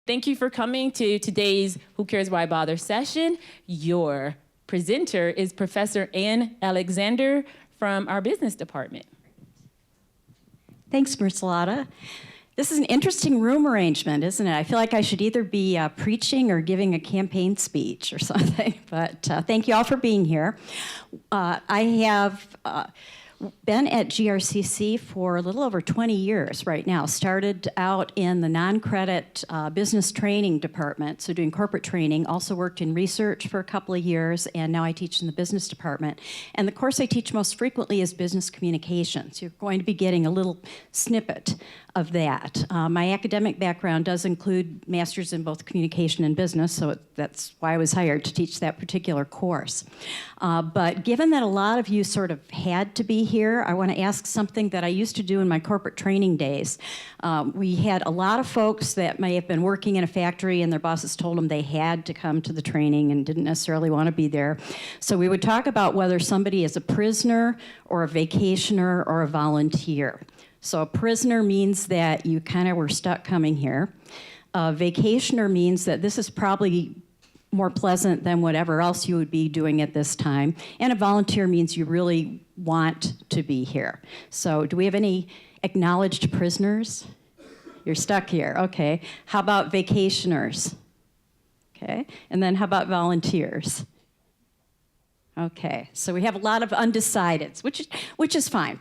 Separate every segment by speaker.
Speaker 1: Thank you for coming to today's Who Cares Why Bother session. Your presenter is Professor Ann Alexander from our business department.
Speaker 2: Thanks, Marcelata. This is an interesting room arrangement, isn't it? I feel like I should either be preaching or giving a campaign speech or something, but thank you all for being here. I have been at GRCC for a little over 20 years right now. Started out in the non-credit business training department, so doing corporate training. Also worked in research for a couple of years, and now I teach in the business department. And the course I teach most frequently is business communications. You're going to be getting a little snippet of that. My academic background does include masters in both communication and business, so that's why I was hired to teach that particular course. But given that a lot of you sort of had to be here, I want to ask something that I used to do in my corporate training days. We had a lot of folks that may have been working in a factory and their bosses told them they had to come to the training and didn't necessarily want to be there. So we would talk about whether somebody is a prisoner or a vacationer or a volunteer. So a prisoner means that you kind of were stuck coming here. A vacationer means that this is probably more pleasant than whatever else you would be doing at this time. And a volunteer means you really want to be here. So do we have any acknowledged prisoners? You're stuck here, okay. How about vacationers? Okay, and then how about volunteers? Okay, so we have a lot of undecideds, which is fine.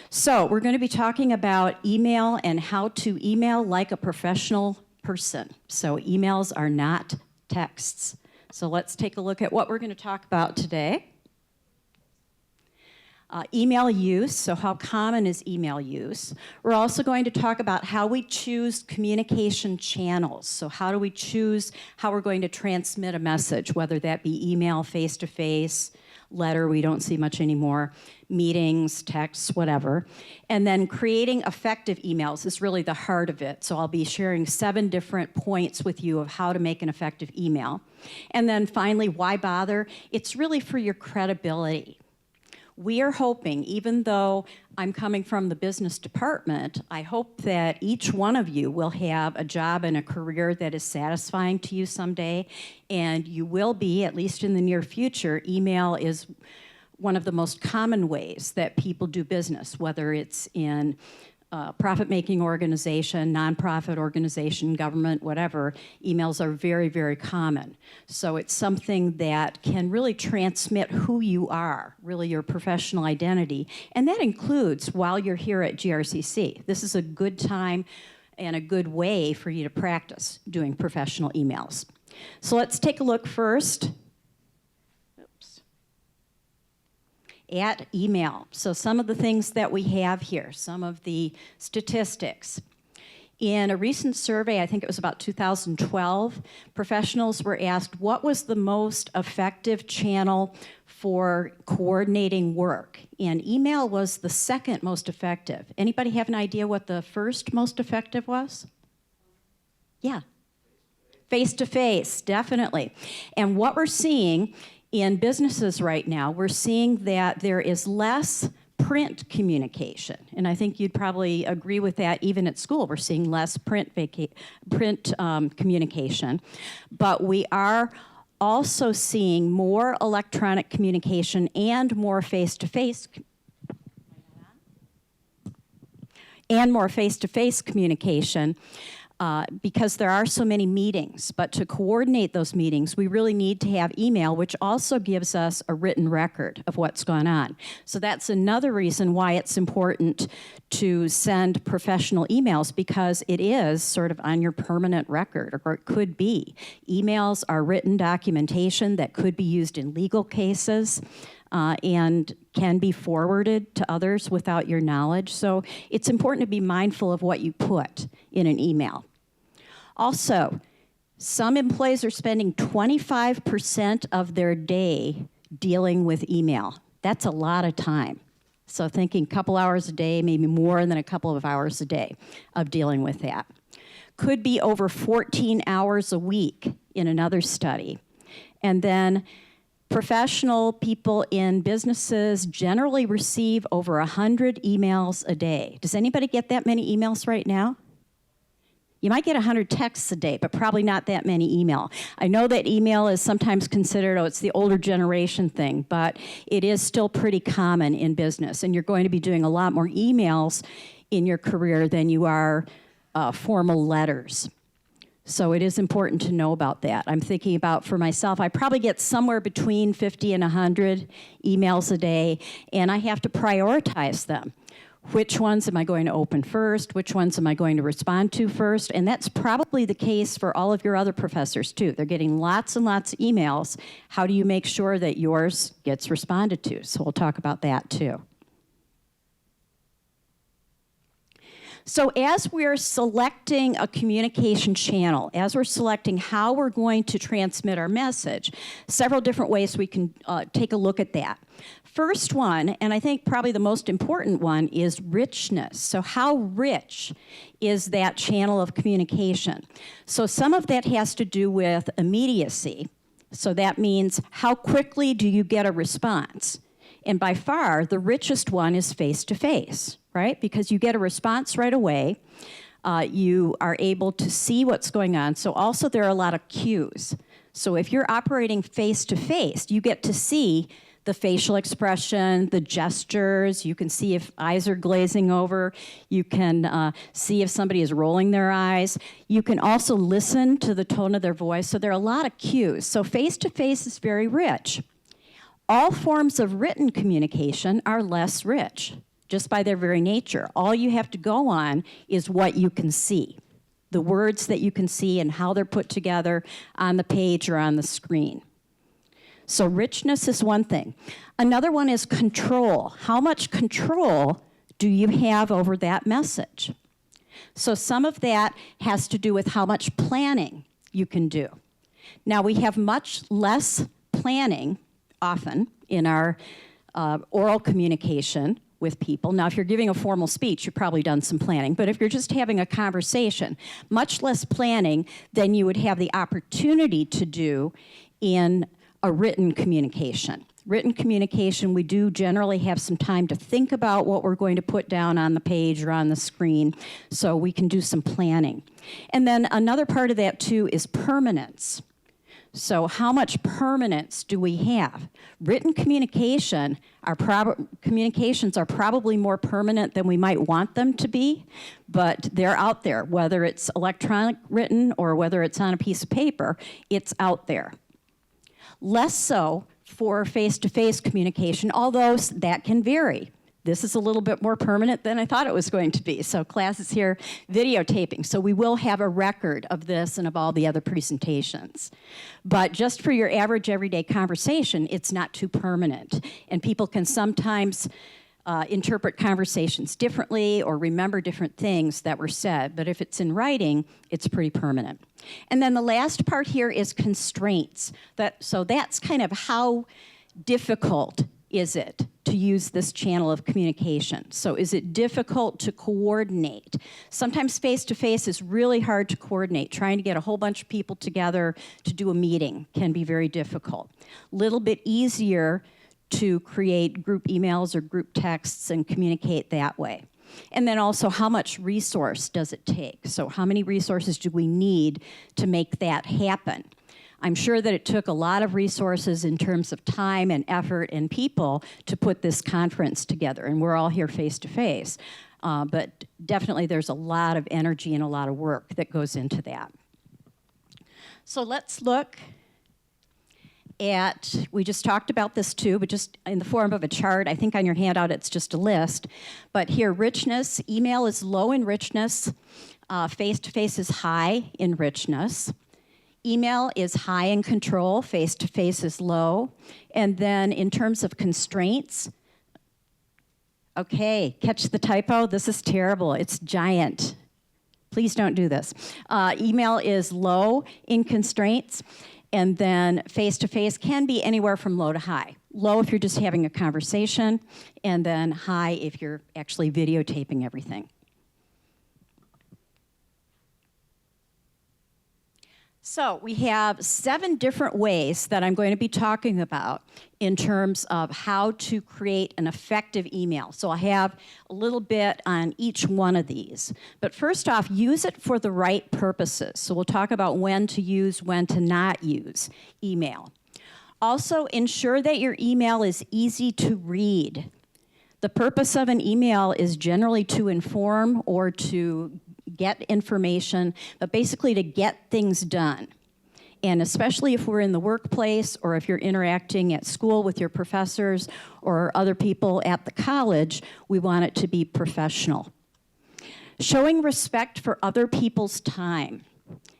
Speaker 2: So we're going to be talking about email and how to email like a professional person. So emails are not texts. So let's take a look at what we're going to talk about today. Email use, so how common is email use? We're also going to talk about how we choose communication channels. So how do we choose how we're going to transmit a message, whether that be email, face-to-face, letter, we don't see much anymore, meetings, texts, whatever. And then creating effective emails is really the heart of it. So I'll be sharing 7 different points with you of how to make an effective email. And then finally, why bother? It's really for your credibility. We are hoping, even though I'm coming from the business department, I hope that each one of you will have a job and a career that is satisfying to you someday, and you will be, at least in the near future. Email is one of the most common ways that people do business, whether it's in profit-making organization, nonprofit organization, government, whatever. Emails are very, very common. So it's something that can really transmit who you are, really your professional identity. And that includes while you're here at GRCC. This is a good time and a good way for you to practice doing professional emails. So let's take a look first at email. So some of the things that we have here, some of the statistics. In a recent survey, I think it was about 2012, professionals were asked what was the most effective channel for coordinating work, and email was the second most effective. Anybody have an idea what the first most effective was? Yeah. Face-to-face, definitely. And what we're seeing in businesses right now, we're seeing that there is less print communication. And I think you'd probably agree with that even at school. We're seeing less print communication. But we are also seeing more electronic communication and more face-to-face communication. Because there are so many meetings. But to coordinate those meetings, we really need to have email, which also gives us a written record of what's gone on. So that's another reason why it's important to send professional emails, because it is sort of on your permanent record, or it could be. Emails are written documentation that could be used in legal cases. And can be forwarded to others without your knowledge. So it's important to be mindful of what you put in an email. Also, some employees are spending 25% of their day dealing with email. That's a lot of time. So thinking a couple hours a day, maybe more than a couple of hours a day of dealing with that. Could be over 14 hours a week in another study. And then professional people in businesses generally receive over 100 emails a day. Does anybody get that many emails right now? You might get 100 texts a day, but probably not that many email. I know that email is sometimes considered, oh, it's the older generation thing, but it is still pretty common in business, and you're going to be doing a lot more emails in your career than you are formal letters. So it is important to know about that. I'm thinking about, for myself, I probably get somewhere between 50 and 100 emails a day, and I have to prioritize them. Which ones am I going to open first? Which ones am I going to respond to first? And that's probably the case for all of your other professors too. They're getting lots and lots of emails. How do you make sure that yours gets responded to? So we'll talk about that too. So as we're selecting a communication channel, as we're selecting how we're going to transmit our message, several different ways we can take a look at that. First one, and I think probably the most important one, is richness. So how rich is that channel of communication? So some of that has to do with immediacy. So that means how quickly do you get a response? And by far, the richest one is face-to-face, right? Because you get a response right away. You are able to see what's going on. So also there are a lot of cues. So if you're operating face-to-face, you get to see the facial expression, the gestures. You can see if eyes are glazing over. You can see if somebody is rolling their eyes. You can also listen to the tone of their voice. So there are a lot of cues. So face-to-face is very rich. All forms of written communication are less rich, just by their very nature. All you have to go on is what you can see, the words that you can see and how they're put together on the page or on the screen. So richness is one thing. Another one is control. How much control do you have over that message? So some of that has to do with how much planning you can do. Now, we have much less planning often in our oral communication with people. Now, if you're giving a formal speech, you've probably done some planning, but if you're just having a conversation, much less planning than you would have the opportunity to do in a written communication. Written communication, we do generally have some time to think about what we're going to put down on the page or on the screen, so we can do some planning. And then another part of that too is permanence. So how much permanence do we have? Written communications are probably more permanent than we might want them to be, but they're out there. Whether it's electronic written or whether it's on a piece of paper, it's out there. Less so for face-to-face communication, although that can vary. This is a little bit more permanent than I thought it was going to be. So class is here videotaping. So we will have a record of this and of all the other presentations. But just for your average everyday conversation, it's not too permanent. And people can sometimes interpret conversations differently or remember different things that were said. But if it's in writing, it's pretty permanent. And then the last part here is constraints. So that's kind of how difficult is it to use this channel of communication? So is it difficult to coordinate? Sometimes face-to-face is really hard to coordinate. Trying to get a whole bunch of people together to do a meeting can be very difficult. Little bit easier to create group emails or group texts and communicate that way. And then also, how much resource does it take? So how many resources do we need to make that happen? I'm sure that it took a lot of resources in terms of time and effort and people to put this conference together, and we're all here face-to-face. But definitely there's a lot of energy and a lot of work that goes into that. So let's look at, we just talked about this too, but just in the form of a chart. I think on your handout it's just a list. But here, richness, email is low in richness, face-to-face is high in richness. Email is high in control, face-to-face is low. And then in terms of constraints, okay, catch the typo, this is terrible, it's giant. Please don't do this. Email is low in constraints, and then face-to-face can be anywhere from low to high. Low if you're just having a conversation, and then high if you're actually videotaping everything. So we have 7 different ways that I'm going to be talking about in terms of how to create an effective email. So I have a little bit on each one of these. But first off, use it for the right purposes. So we'll talk about when to use, when to not use email. Also, ensure that your email is easy to read. The purpose of an email is generally to inform or to get information, but basically to get things done. And especially if we're in the workplace or if you're interacting at school with your professors or other people at the college, we want it to be professional. Showing respect for other people's time.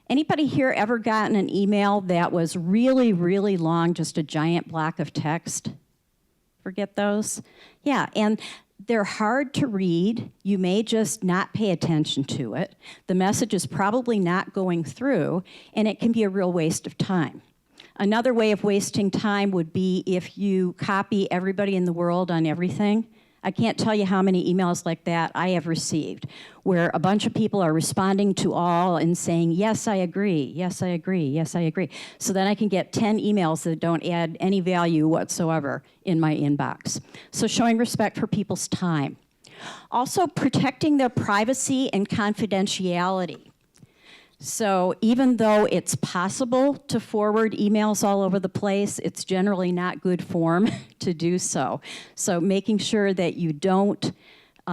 Speaker 2: Anybody here ever gotten an email that was really, really long, just a giant block of text? Forget those? Yeah, and they're hard to read. You may just not pay attention to it. The message is probably not going through, and it can be a real waste of time. Another way of wasting time would be if you copy everybody in the world on everything. I can't tell you how many emails like that I have received, where a bunch of people are responding to all and saying, yes, I agree, yes, I agree, yes, I agree. So then I can get 10 emails that don't add any value whatsoever in my inbox. So showing respect for people's time. Also protecting their privacy and confidentiality. So even though it's possible to forward emails all over the place, it's generally not good form to do so. So making sure that you don't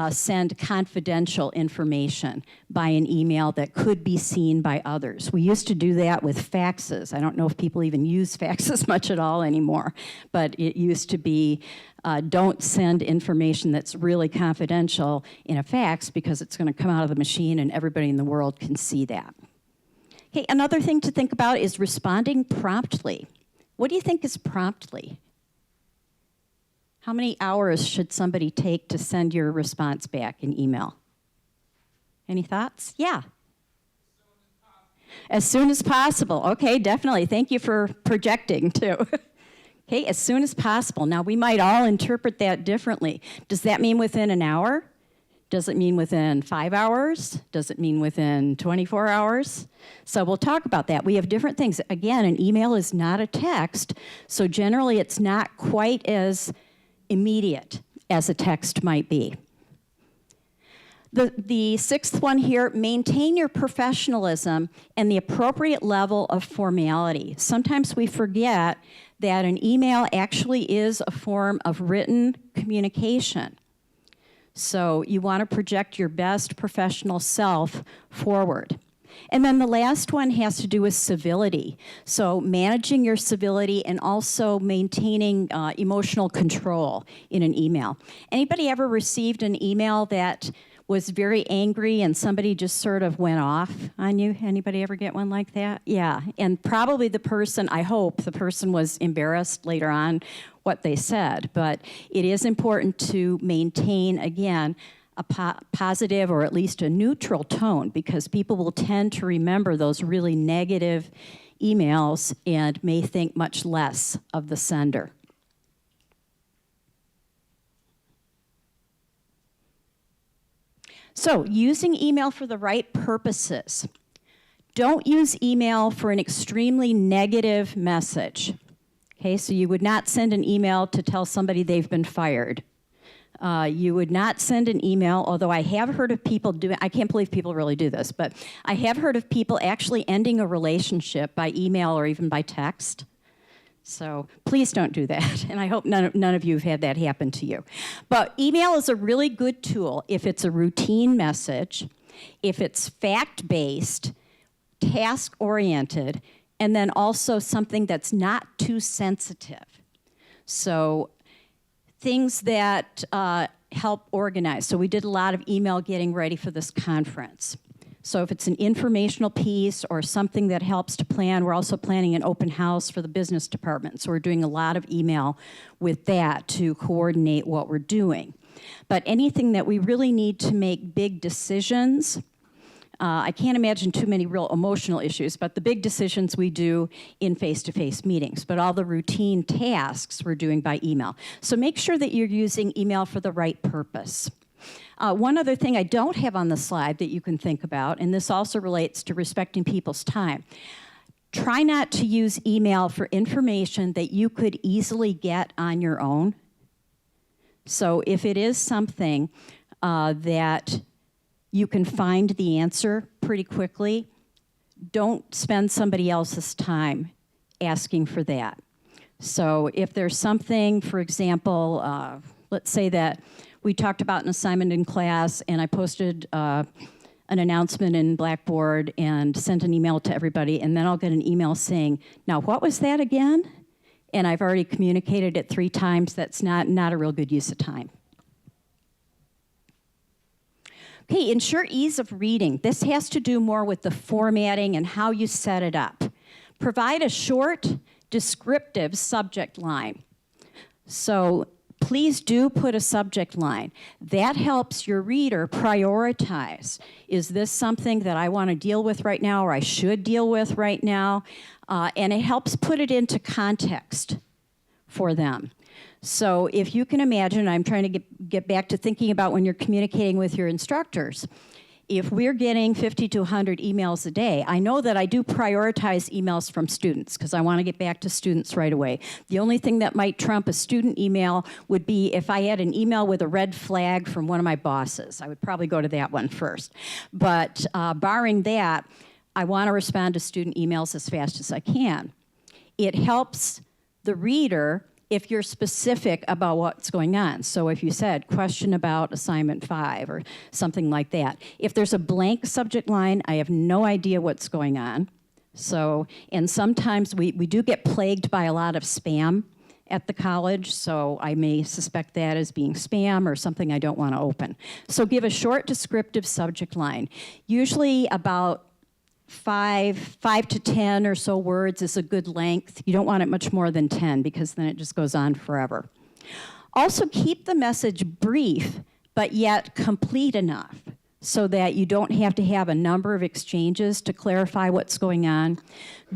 Speaker 2: send confidential information by an email that could be seen by others. We used to do that with faxes. I don't know if people even use faxes much at all anymore, but it used to be don't send information that's really confidential in a fax because it's going to come out of the machine and everybody in the world can see that. Okay, another thing to think about is responding promptly. What do you think is promptly? How many hours should somebody take to send your response back in email? Any thoughts? Yeah. As soon as possible. Okay, definitely. Thank you for projecting, too. Okay, as soon as possible. Now, we might all interpret that differently. Does that mean within an hour? Does it mean within 5 hours? Does it mean within 24 hours? So we'll talk about that. We have different things. Again, an email is not a text, so generally it's not quite as immediate as a text might be. The sixth one here, maintain your professionalism and the appropriate level of formality. Sometimes we forget that an email actually is a form of written communication. So you want to project your best professional self forward. And then the last one has to do with civility. So managing your civility and also maintaining emotional control in an email. Anybody ever received an email that was very angry and somebody just sort of went off on you? Anybody ever get one like that? Yeah, and probably the person, I hope the person was embarrassed later on what they said, but it is important to maintain, again, a positive or at least a neutral tone because people will tend to remember those really negative emails and may think much less of the sender. So, using email for the right purposes. Don't use email for an extremely negative message. Okay, so you would not send an email to tell somebody they've been fired. You would not send an email, although I have heard of people doing, I can't believe people really do this, but I have heard of people actually ending a relationship by email or even by text. So please don't do that, and I hope none of you have had that happen to you. But email is a really good tool if it's a routine message, if it's fact-based, task-oriented, and then also something that's not too sensitive. So things that help organize. So we did a lot of email getting ready for this conference. So if it's an informational piece or something that helps to plan, we're also planning an open house for the business department. So we're doing a lot of email with that to coordinate what we're doing. But anything that we really need to make big decisions, I can't imagine too many real emotional issues, but the big decisions we do in face-to-face meetings. But all the routine tasks we're doing by email. So make sure that you're using email for the right purpose. One other thing I don't have on the slide that you can think about, and this also relates to respecting people's time. Try not to use email for information that you could easily get on your own. So if it is something that you can find the answer pretty quickly, don't spend somebody else's time asking for that. So if there's something, for example, let's say that we talked about an assignment in class and I posted an announcement in Blackboard and sent an email to everybody, and then I'll get an email saying, now what was that again? And I've already communicated it 3 times. That's not a real good use of time. Okay, ensure ease of reading. This has to do more with the formatting and how you set it up. Provide a short, descriptive subject line. So please do put a subject line. That helps your reader prioritize. Is this something that I want to deal with right now or I should deal with right now? And it helps put it into context for them. So if you can imagine, I'm trying to get back to thinking about when you're communicating with your instructors. If we're getting 50 to 100 emails a day, I know that I do prioritize emails from students because I want to get back to students right away. The only thing that might trump a student email would be if I had an email with a red flag from one of my bosses. I would probably go to that one first. But barring that, I want to respond to student emails as fast as I can. It helps the reader if you're specific about what's going on. So if you said, question about assignment 5 or something like that. If there's a blank subject line, I have no idea what's going on. So, and sometimes we do get plagued by a lot of spam at the college, so I may suspect that as being spam or something I don't want to open. So give a short descriptive subject line. Usually about 5 to 10 or so words is a good length. You don't want it much more than 10 because then it just goes on forever. Also keep the message brief, but yet complete enough so that you don't have to have a number of exchanges to clarify what's going on.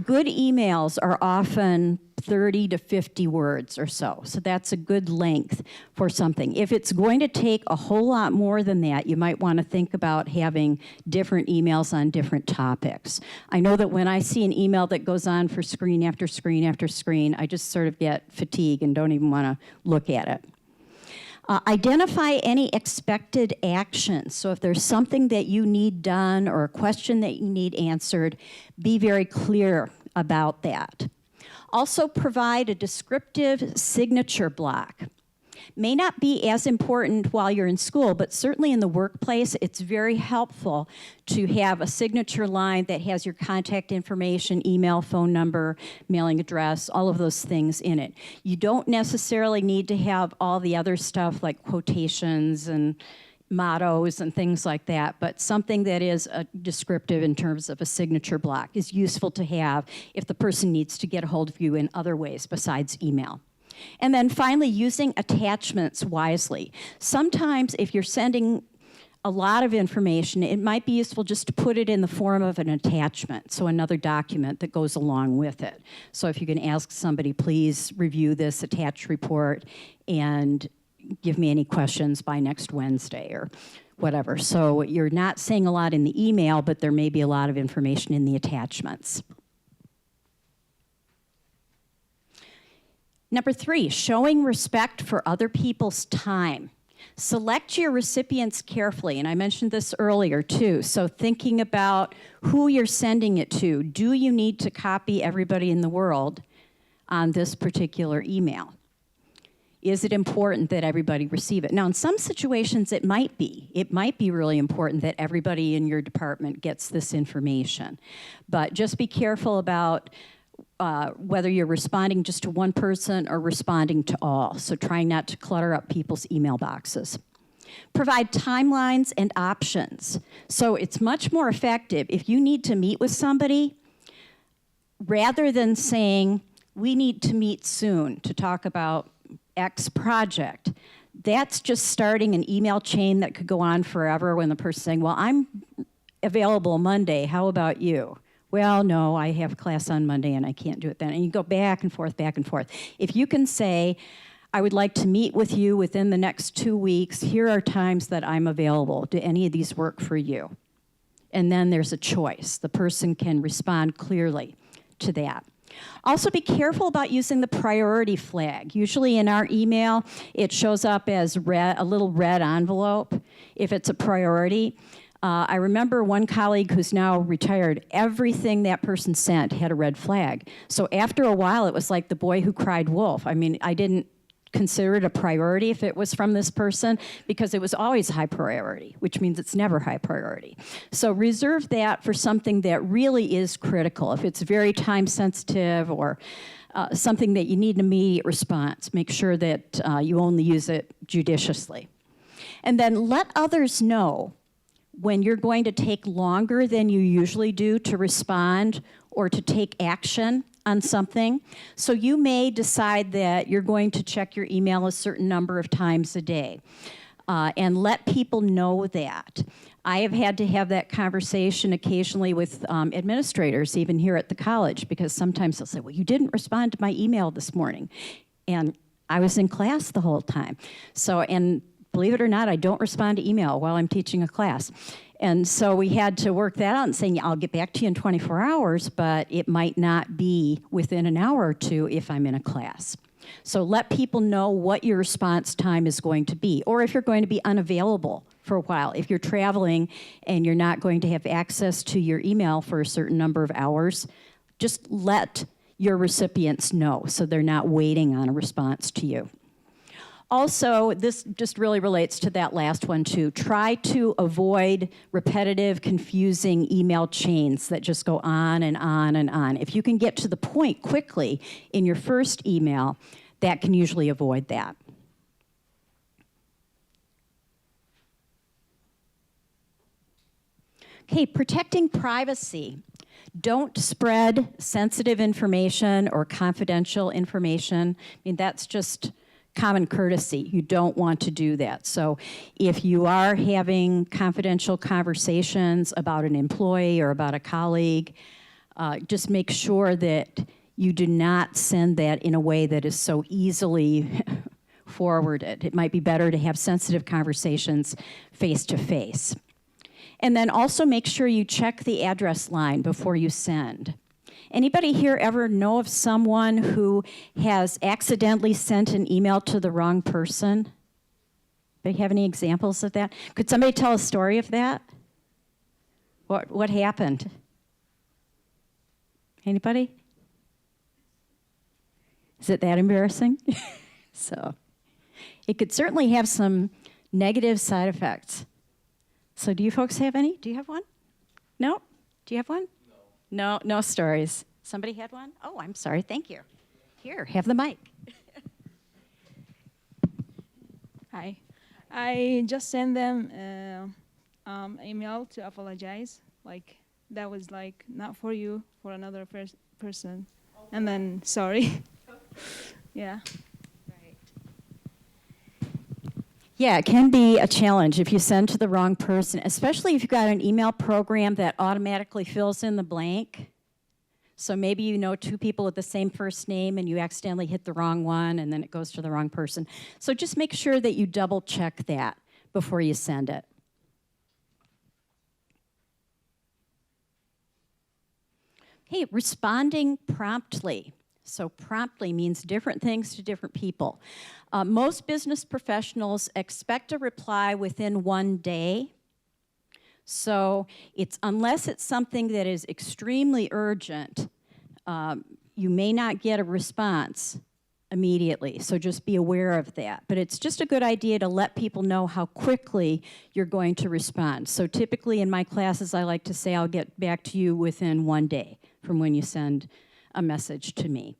Speaker 2: Good emails are often 30 to 50 words or so. So that's a good length for something. If it's going to take a whole lot more than that, you might want to think about having different emails on different topics. I know that when I see an email that goes on for screen after screen after screen, I just sort of get fatigued and don't even want to look at it. Identify any expected actions. So if there's something that you need done or a question that you need answered, be very clear about that. Also provide a descriptive signature block. May not be as important while you're in school, but certainly in the workplace, it's very helpful to have a signature line that has your contact information, email, phone number, mailing address, all of those things in it. You don't necessarily need to have all the other stuff like quotations and mottos and things like that, but something that is descriptive in terms of a signature block is useful to have if the person needs to get a hold of you in other ways besides email. And then finally, using attachments wisely. Sometimes if you're sending a lot of information, it might be useful just to put it in the form of an attachment, so another document that goes along with it. So if you can ask somebody, please review this attached report and give me any questions by next Wednesday or whatever. So you're not saying a lot in the email, but there may be a lot of information in the attachments. Number 3, showing respect for other people's time. Select your recipients carefully, and I mentioned this earlier too. So thinking about who you're sending it to. Do you need to copy everybody in the world on this particular email? Is it important that everybody receive it? Now, in some situations, it might be. It might be really important that everybody in your department gets this information. But just be careful about whether you're responding just to one person or responding to all. So trying not to clutter up people's email boxes. Provide timelines and options. So it's much more effective if you need to meet with somebody, rather than saying, we need to meet soon to talk about X project. That's just starting an email chain that could go on forever when the person's saying, well, I'm available Monday, how about you? Well, no, I have class on Monday and I can't do it then. And you go back and forth, back and forth. If you can say, I would like to meet with you within the next 2 weeks, here are times that I'm available. Do any of these work for you? And then there's a choice. The person can respond clearly to that. Also be careful about using the priority flag. Usually in our email, it shows up as red, a little red envelope if it's a priority. I remember one colleague who's now retired, everything that person sent had a red flag. So after a while, it was like the boy who cried wolf. I mean, I didn't consider it a priority if it was from this person because it was always high priority, which means it's never high priority. So reserve that for something that really is critical. If it's very time sensitive or something that you need an immediate response, make sure that you only use it judiciously. And then let others know when you're going to take longer than you usually do to respond or to take action on something. So you may decide that you're going to check your email a certain number of times a day, and let people know that. I have had to have that conversation occasionally with administrators, even here at the college, because sometimes they'll say, well, you didn't respond to my email this morning. And I was in class the whole time. So, and believe it or not, I don't respond to email while I'm teaching a class. And so we had to work that out and saying, I'll get back to you in 24 hours, but it might not be within an hour or two if I'm in a class. So let people know what your response time is going to be, or if you're going to be unavailable for a while. If you're traveling and you're not going to have access to your email for a certain number of hours, just let your recipients know so they're not waiting on a response to you. Also, this just really relates to that last one too. Try to avoid repetitive, confusing email chains that just go on and on and on. If you can get to the point quickly in your first email, that can usually avoid that. Okay, protecting privacy. Don't spread sensitive information or confidential information. I mean, that's just common courtesy. You don't want to do that. So if you are having confidential conversations about an employee or about a colleague, just make sure that you do not send that in a way that is so easily forwarded. It might be better to have sensitive conversations face to face. And then also make sure you check the address line before you send. Anybody here ever know of someone who has accidentally sent an email to the wrong person? Do you have any examples of that? Could somebody tell a story of that? What happened? Anybody? Is it that embarrassing? So it could certainly have some negative side effects. So do you folks have any? Do you have one? No? Do you have one? No, no stories. Somebody had one? Oh, I'm sorry. Thank you. Here, have the mic.
Speaker 3: Hi. I just sent them email to apologize. Like, that was like, not for you, for another person. And then, sorry. Yeah.
Speaker 2: Yeah, it can be a challenge if you send to the wrong person, especially if you've got an email program that automatically fills in the blank. So maybe you know two people with the same first name and you accidentally hit the wrong one and then it goes to the wrong person. So just make sure that you double check that before you send it. Okay, responding promptly. So promptly means different things to different people. Most business professionals expect a reply within 1 day. So unless it's something that is extremely urgent, you may not get a response immediately. So just be aware of that. But it's just a good idea to let people know how quickly you're going to respond. So typically in my classes, I like to say I'll get back to you within 1 day from when you send a message to me.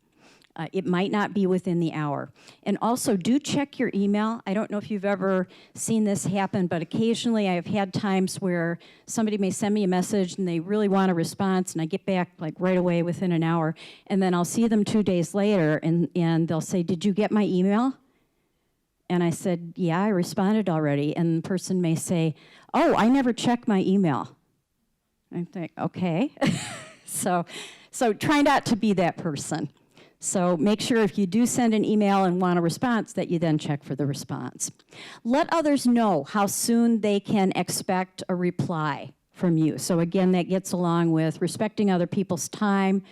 Speaker 2: It might not be within the hour. And also, do check your email. I don't know if you've ever seen this happen, but occasionally I've had times where somebody may send me a message and they really want a response, and I get back like right away within an hour, and then I'll see them 2 days later, and they'll say, did you get my email? And I said, yeah, I responded already. And the person may say, oh, I never checked my email. I think, okay. So try not to be that person. So make sure if you do send an email and want a response that you then check for the response. Let others know how soon they can expect a reply from you. So again, that gets along with respecting other people's time.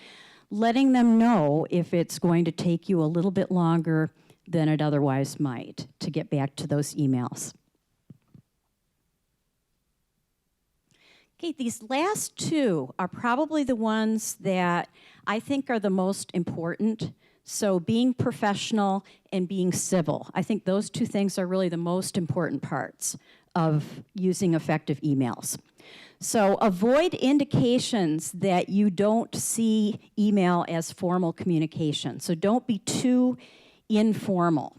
Speaker 2: letting them know if it's going to take you a little bit longer than it otherwise might to get back to those emails. Okay, these last two are probably the ones that I think are the most important. So being professional and being civil. I think those two things are really the most important parts of using effective emails. So avoid indications that you don't see email as formal communication. So don't be too informal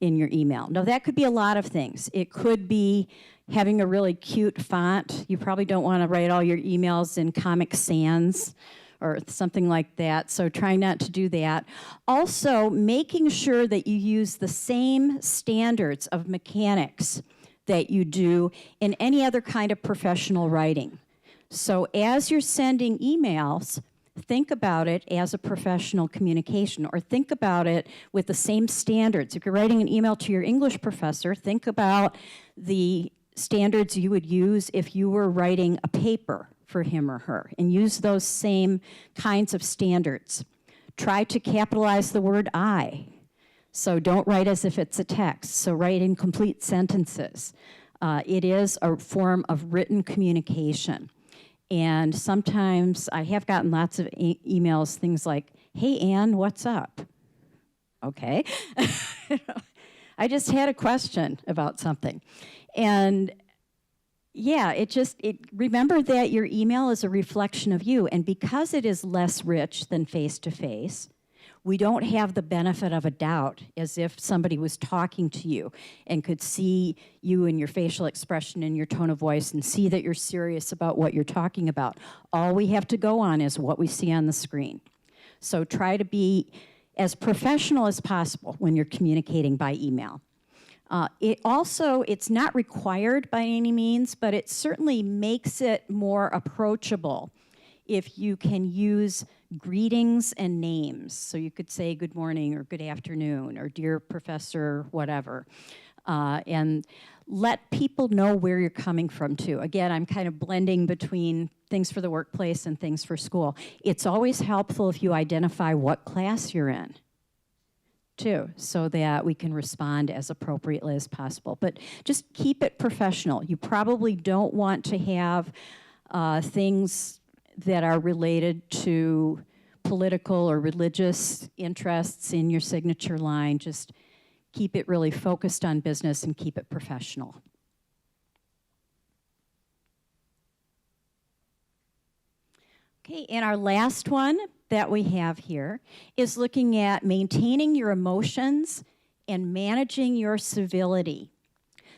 Speaker 2: in your email. Now that could be a lot of things. It could be having a really cute font. You probably don't want to write all your emails in Comic Sans or something like that, so try not to do that. Also, making sure that you use the same standards of mechanics that you do in any other kind of professional writing. So as you're sending emails, think about it as a professional communication, or think about it with the same standards. If you're writing an email to your English professor, think about the standards you would use if you were writing a paper for him or her, and use those same kinds of standards. Try to capitalize the word I. So don't write as if it's a text. So write in complete sentences. It is a form of written communication. And sometimes I have gotten lots of emails, things like, hey, Ann, what's up? Okay. I just had a question about something. And yeah, remember that your email is a reflection of you, and because it is less rich than face-to-face, we don't have the benefit of a doubt as if somebody was talking to you and could see you and your facial expression and your tone of voice and see that you're serious about what you're talking about. All we have to go on is what we see on the screen. So try to be as professional as possible when you're communicating by email. It's not required by any means, but it certainly makes it more approachable if you can use greetings and names. So you could say good morning or good afternoon or dear professor, whatever. And let people know where you're coming from too. Again, I'm kind of blending between things for the workplace and things for school. It's always helpful if you identify what class you're in too, so that we can respond as appropriately as possible. But just keep it professional. You probably don't want to have things that are related to political or religious interests in your signature line. Just keep it really focused on business and keep it professional. Okay, and our last one that we have here is looking at maintaining your emotions and managing your civility.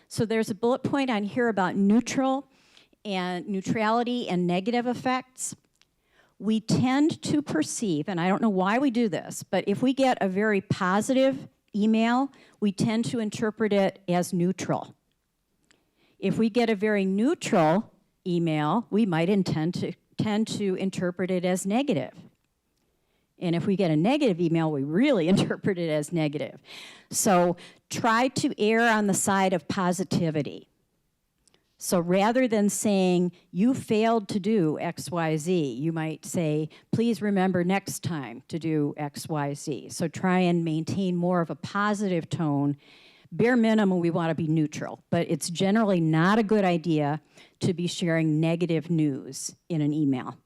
Speaker 2: So there's a bullet point on here about neutrality and negative effects. We tend to perceive, and I don't know why we do this, but if we get a very positive email, we tend to interpret it as neutral. If we get a very neutral email, we might tend to interpret it as negative. And if we get a negative email, we really interpret it as negative. So try to err on the side of positivity. So rather than saying, you failed to do X, Y, Z, you might say, please remember next time to do X, Y, Z. So try and maintain more of a positive tone. Bare minimum, we want to be neutral, but it's generally not a good idea to be sharing negative news in an email.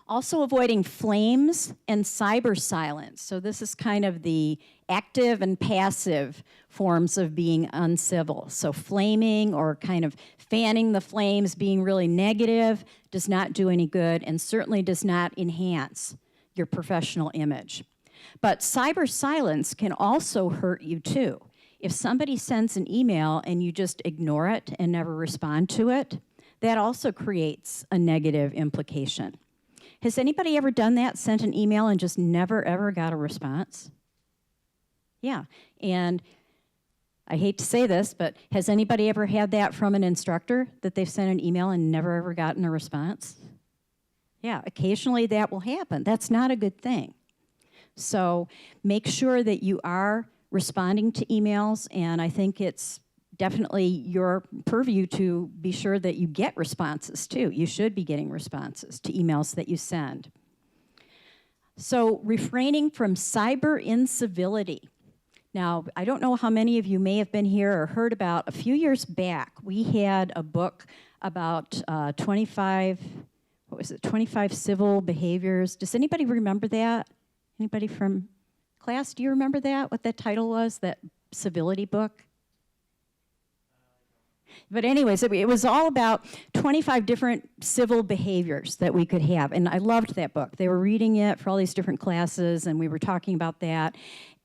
Speaker 2: Also avoiding flames and cyber silence. So this is kind of the active and passive forms of being uncivil. So flaming or kind of fanning the flames, being really negative, does not do any good and certainly does not enhance your professional image. But cyber silence can also hurt you too. If somebody sends an email and you just ignore it and never respond to it, that also creates a negative implication. Has anybody ever done that, sent an email and just never ever got a response? Yeah, and I hate to say this, but has anybody ever had that from an instructor, that they've sent an email and never ever gotten a response? Yeah, occasionally that will happen. That's not a good thing. So make sure that you are responding to emails, and I think it's definitely your purview to be sure that you get responses too. You should be getting responses to emails that you send. So refraining from cyber incivility. Now, I don't know how many of you may have been here or heard about, a few years back, we had a book about 25 civil behaviors. Does anybody remember that? Anybody from class, do you remember that, what that title was, that civility book? But anyways, it was all about 25 different civil behaviors that we could have. And I loved that book. They were reading it for all these different classes, and we were talking about that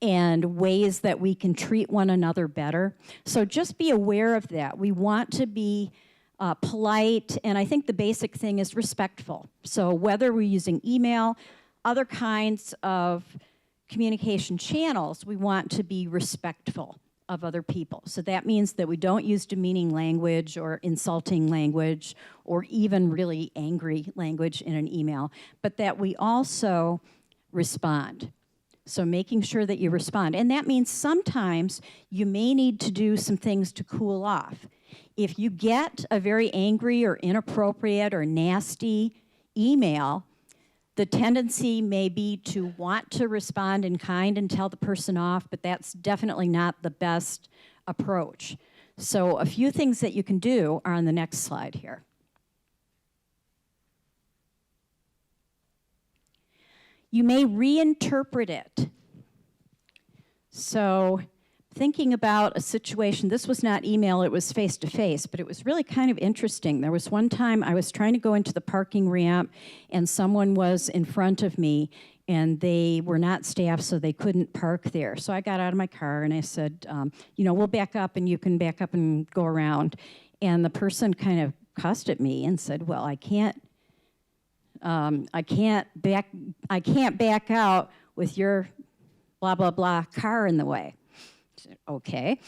Speaker 2: and ways that we can treat one another better. So just be aware of that. We want to be polite, and I think the basic thing is respectful. So whether we're using email, other kinds of communication channels, we want to be respectful of other people. So that means that we don't use demeaning language or insulting language or even really angry language in an email, but that we also respond. So making sure that you respond. And that means sometimes you may need to do some things to cool off. If you get a very angry or inappropriate or nasty email, the tendency may be to want to respond in kind and tell the person off, but that's definitely not the best approach. So a few things that you can do are on the next slide here. You may reinterpret it. So thinking about a situation, this was not email, it was face-to-face, but it was really kind of interesting. There was one time I was trying to go into the parking ramp and someone was in front of me and they were not staff, so they couldn't park there. So I got out of my car and I said, we'll back up and you can back up and go around. And the person kind of cussed at me and said, well, I can't back out with your blah, blah, blah car in the way. Okay.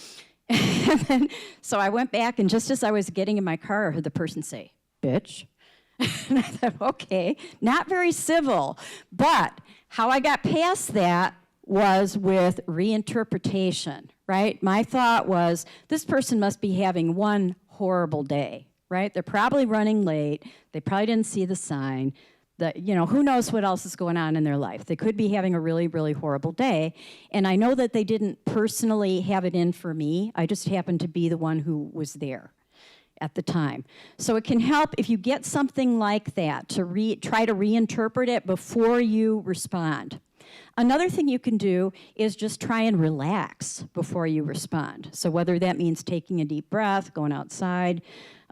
Speaker 2: And then, so I went back, and just as I was getting in my car, I heard the person say, bitch. And I thought, okay, not very civil. But how I got past that was with reinterpretation, right? My thought was, this person must be having one horrible day, right? They're probably running late. They probably didn't see the sign. Who knows what else is going on in their life. They could be having a really, really horrible day. And I know that they didn't personally have it in for me. I just happened to be the one who was there at the time. So it can help if you get something like that to try to reinterpret it before you respond. Another thing you can do is just try and relax before you respond. So whether that means taking a deep breath, going outside,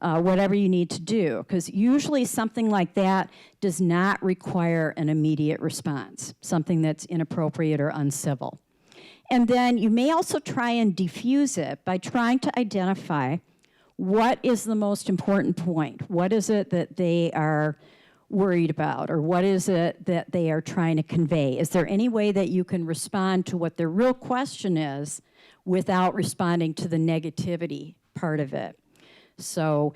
Speaker 2: whatever you need to do, because usually something like that does not require an immediate response, something that's inappropriate or uncivil. And then you may also try and diffuse it by trying to identify what is the most important point. What is it that they are worried about, or what is it that they are trying to convey? Is there any way that you can respond to what their real question is without responding to the negativity part of it? So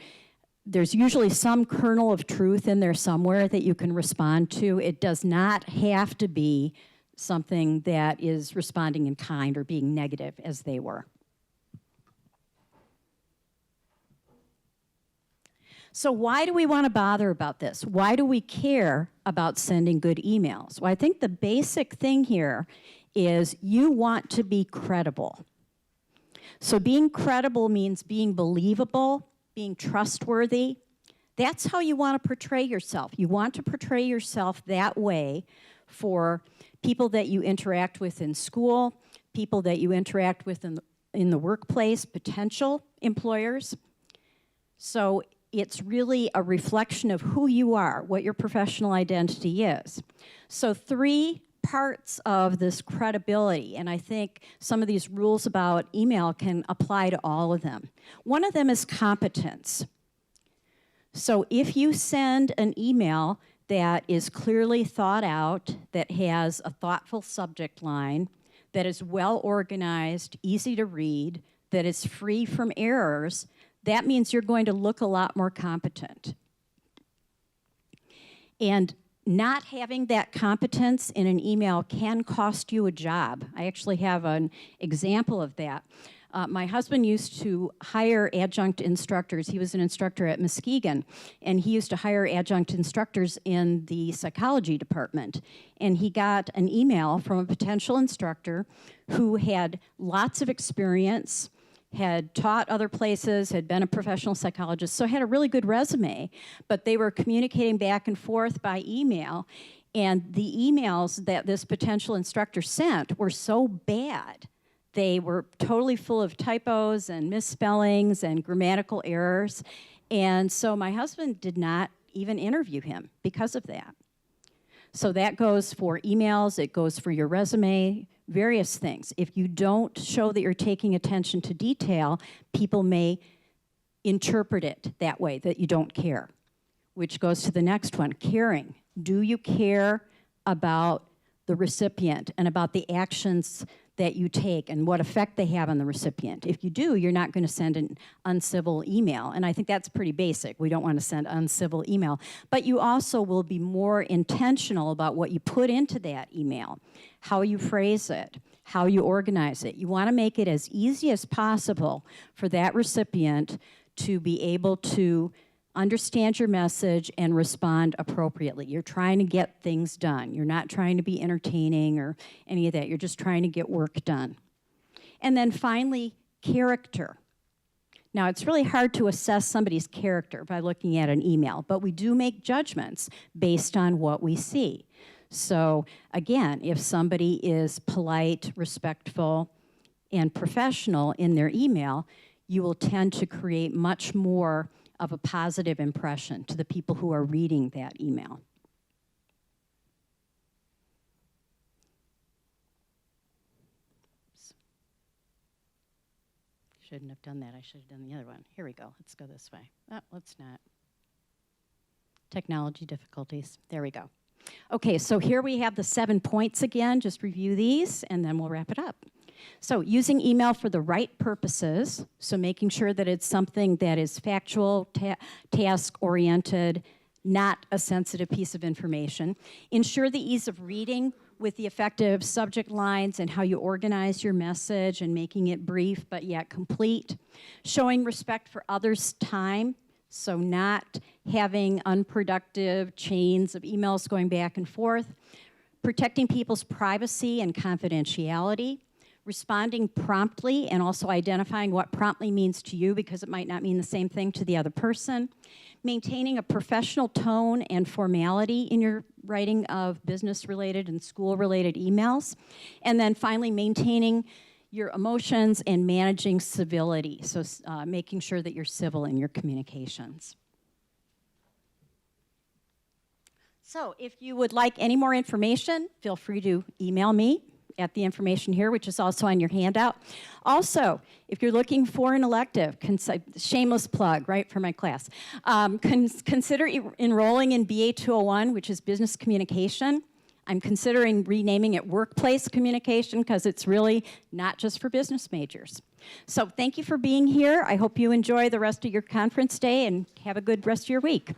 Speaker 2: there's usually some kernel of truth in there somewhere that you can respond to. It does not have to be something that is responding in kind or being negative as they were. So why do we want to bother about this? Why do we care about sending good emails? Well, I think the basic thing here is you want to be credible. So being credible means being believable, being trustworthy. That's how you want to portray yourself. You want to portray yourself that way for people that you interact with in school, people that you interact with in the workplace, potential employers. So it's really a reflection of who you are, what your professional identity is. So 3 parts of this credibility, and I think some of these rules about email can apply to all of them. One of them is competence. So if you send an email that is clearly thought out, that has a thoughtful subject line, that is well organized, easy to read, that is free from errors, that means you're going to look a lot more competent. And not having that competence in an email can cost you a job. I actually have an example of that. My husband used to hire adjunct instructors. He was an instructor at Muskegon, and he used to hire adjunct instructors in the psychology department. And he got an email from a potential instructor who had lots of experience, had taught other places, had been a professional psychologist, so had a really good resume, but they were communicating back and forth by email, and the emails that this potential instructor sent were so bad. They were totally full of typos and misspellings and grammatical errors, and so my husband did not even interview him because of that. So that goes for emails, it goes for your resume, various things. If you don't show that you're taking attention to detail, people may interpret it that way, that you don't care. Which goes to the next one, caring. Do you care about the recipient and about the actions that you take and what effect they have on the recipient? If you do, you're not going to send an uncivil email. And I think that's pretty basic. We don't want to send uncivil email. But you also will be more intentional about what you put into that email, how you phrase it, how you organize it. You want to make it as easy as possible for that recipient to be able to understand your message and respond appropriately. You're trying to get things done. You're not trying to be entertaining or any of that. You're just trying to get work done. And then finally, character. Now, it's really hard to assess somebody's character by looking at an email, but we do make judgments based on what we see. So again, if somebody is polite, respectful, and professional in their email, you will tend to create much more of a positive impression to the people who are reading that email. Oops. Shouldn't have done that. I should have done the other one. Here we go. Let's go this way. Oh, let's not. Technology difficulties. There we go. Okay, so here we have the 7 points again. Just review these, and then we'll wrap it up. So using email for the right purposes, so making sure that it's something that is factual, task-oriented, not a sensitive piece of information. Ensure the ease of reading with the effective subject lines and how you organize your message and making it brief but yet complete. Showing respect for others' time, so not having unproductive chains of emails going back and forth. Protecting people's privacy and confidentiality. Responding promptly and also identifying what promptly means to you because it might not mean the same thing to the other person. Maintaining a professional tone and formality in your writing of business-related and school-related emails. And then finally, maintaining your emotions and managing civility, so making sure that you're civil in your communications. So if you would like any more information, feel free to email me at the information here, which is also on your handout. Also, if you're looking for an elective, shameless plug, right, for my class, consider enrolling in BA 201, which is Business Communication. I'm considering renaming it Workplace Communication because it's really not just for business majors. So thank you for being here. I hope you enjoy the rest of your conference day and have a good rest of your week.